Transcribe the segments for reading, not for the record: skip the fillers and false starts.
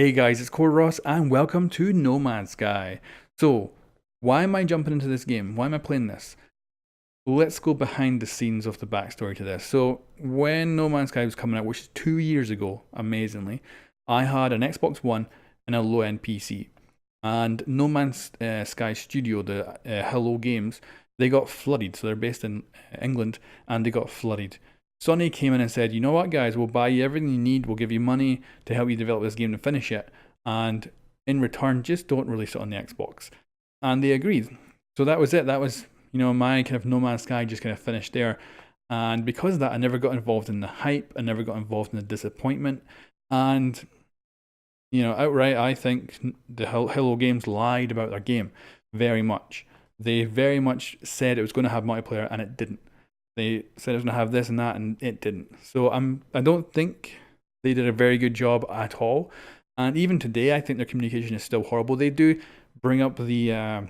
Hey guys, it's Core Ross and welcome to No Man's Sky. So, why am I jumping into this game? Why am I playing this? Let's go behind the scenes of the backstory to this. So, when No Man's Sky was coming out, which is 2 years ago, amazingly, I had an Xbox One and a low end PC. And No Man's Sky Studio, the Hello Games, they got flooded. So, they're based in England and they got flooded. Sony came in and said, you know what, guys, we'll buy you everything you need. We'll give you money to help you develop this game and finish it. And in return, just don't release it on the Xbox. And they agreed. So that was it. That was, my kind of No Man's Sky just kind of finished there. And because of that, I never got involved in the hype. I never got involved in the disappointment. And, outright, I think the Hello Games lied about their game very much. They very much said it was going to have multiplayer and it didn't. They said it was going to have this and that, and it didn't. So I don't think they did a very good job at all. And even today, I think their communication is still horrible. They do bring up the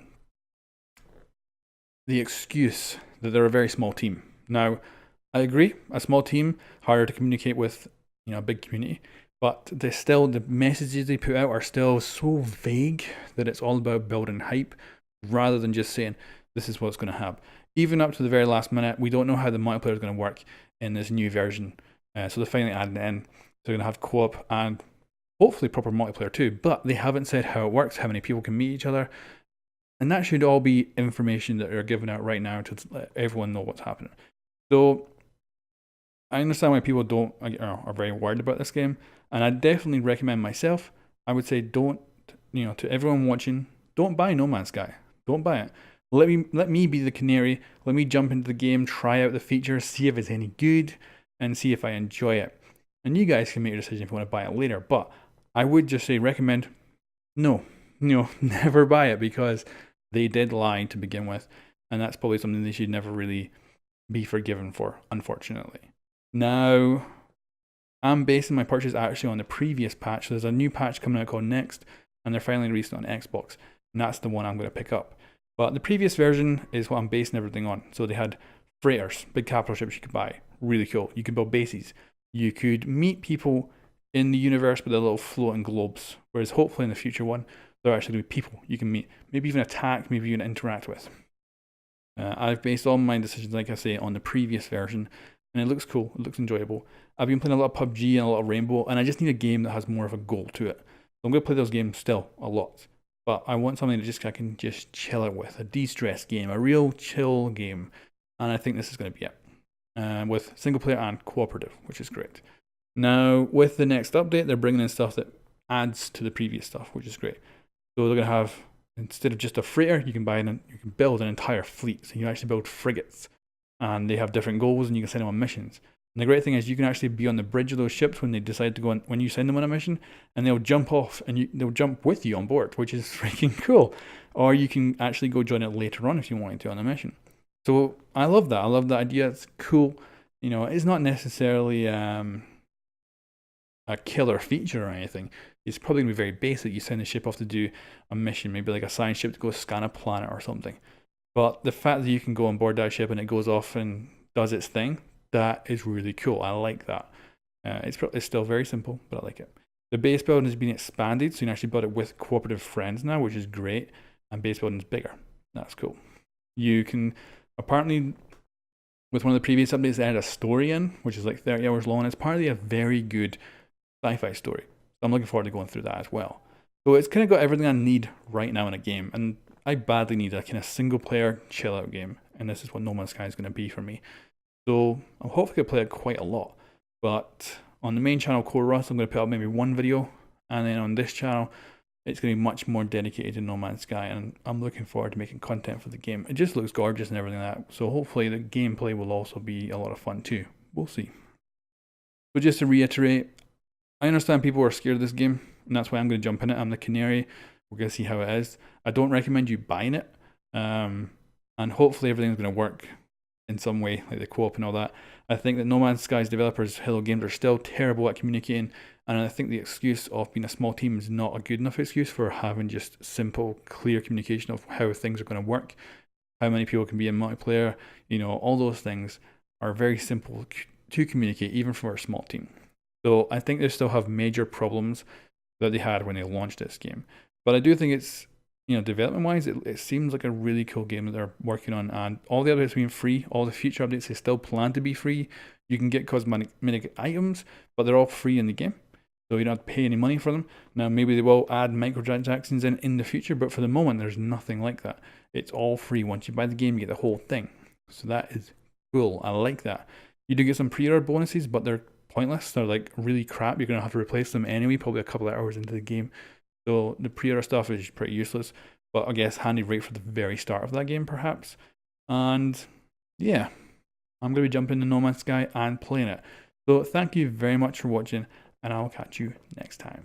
excuse that they're a very small team. Now, I agree, a small team harder to communicate with, a big community. But the messages they put out are still so vague that it's all about building hype rather than just saying this is what's going to happen. Even up to the very last minute, we don't know how the multiplayer is going to work in this new version. So they're finally adding it in. So they're going to have co-op and hopefully proper multiplayer too. But they haven't said how it works, how many people can meet each other. And that should all be information that are given out right now to let everyone know what's happening. So I understand why people are very worried about this game. And I definitely recommend myself, I would say don't, to everyone watching, don't buy No Man's Sky. Don't buy it. Let me be the canary. Let me jump into the game, try out the features, see if it's any good, and see if I enjoy it. And you guys can make your decision if you want to buy it later. But I would just say recommend no, never buy it because they did lie to begin with, and that's probably something they should never really be forgiven for, unfortunately. Now, I'm basing my purchase actually on the previous patch. So there's a new patch coming out called Next, and they're finally releasing it on Xbox, and that's the one I'm going to pick up. But the previous version is what I'm basing everything on. So they had freighters, big capital ships you could buy. Really cool. You could build bases. You could meet people in the universe with their little floating globes. Whereas hopefully in the future one, they're actually going to be people you can meet. Maybe even attack, maybe even interact with. I've based all my decisions, like I say, on the previous version. And it looks cool. It looks enjoyable. I've been playing a lot of PUBG and a lot of Rainbow. And I just need a game that has more of a goal to it. So I'm going to play those games still a lot. But I want something that I can just chill out with, a de-stress game, a real chill game, and I think this is going to be it, with single player and cooperative, which is great. Now, with the next update, they're bringing in stuff that adds to the previous stuff, which is great. So they're going to have, instead of just a freighter, you can build an entire fleet. So you can actually build frigates, and they have different goals, and you can send them on missions. And the great thing is you can actually be on the bridge of those ships when they decide to go on, when you send them on a mission, and they'll jump off and they'll jump with you on board, which is freaking cool. Or you can actually go join it later on if you wanted to on a mission. So I love that. I love that idea. It's cool. It's not necessarily a killer feature or anything. It's probably going to be very basic. You send a ship off to do a mission, maybe like a science ship to go scan a planet or something. But the fact that you can go on board that ship and it goes off and does its thing, that is really cool. I like that. It's still very simple, but I like it. The base building has been expanded, so you can actually build it with cooperative friends now, which is great. And base building is bigger. That's cool. You can, apparently, with one of the previous updates, they added a story in, which is like 30 hours long. It's apparently a very good sci-fi story. So I'm looking forward to going through that as well. So it's kind of got everything I need right now in a game. And I badly need a kind of single player chill out game. And this is what No Man's Sky is going to be for me. So I'm hopefully going to play it quite a lot. But on the main channel, Core Ross, I'm going to put up maybe one video. And then on this channel, it's going to be much more dedicated to No Man's Sky. And I'm looking forward to making content for the game. It just looks gorgeous and everything like that. So hopefully the gameplay will also be a lot of fun too. We'll see. So just to reiterate, I understand people are scared of this game. And that's why I'm going to jump in it. I'm the canary. We're going to see how it is. I don't recommend you buying it. And hopefully everything's going to work in some way, like the co-op and all that. I think that No Man's Sky's developers, Hello Games, are still terrible at communicating, and I think the excuse of being a small team is not a good enough excuse for having just simple, clear communication of how things are going to work, how many people can be in multiplayer. All those things are very simple to communicate, even for a small team. So I think they still have major problems that they had when they launched this game. But I do think it's, development wise, it seems like a really cool game that they're working on, and all the updates being free, all the future updates they still plan to be free. You can get cosmetic items, but they're all free in the game, so you don't have to pay any money for them. Now, maybe they will add microtransactions in the future, but for the moment, there's nothing like that. It's all free. Once you buy the game, you get the whole thing. So that is cool. I like that. You do get some pre-order bonuses, but they're pointless. They're like really crap. You're going to have to replace them anyway, probably a couple of hours into the game. So the pre-order stuff is pretty useless, but I guess handy right for the very start of that game, perhaps. And yeah, I'm going to be jumping into No Man's Sky and playing it. So thank you very much for watching, and I'll catch you next time.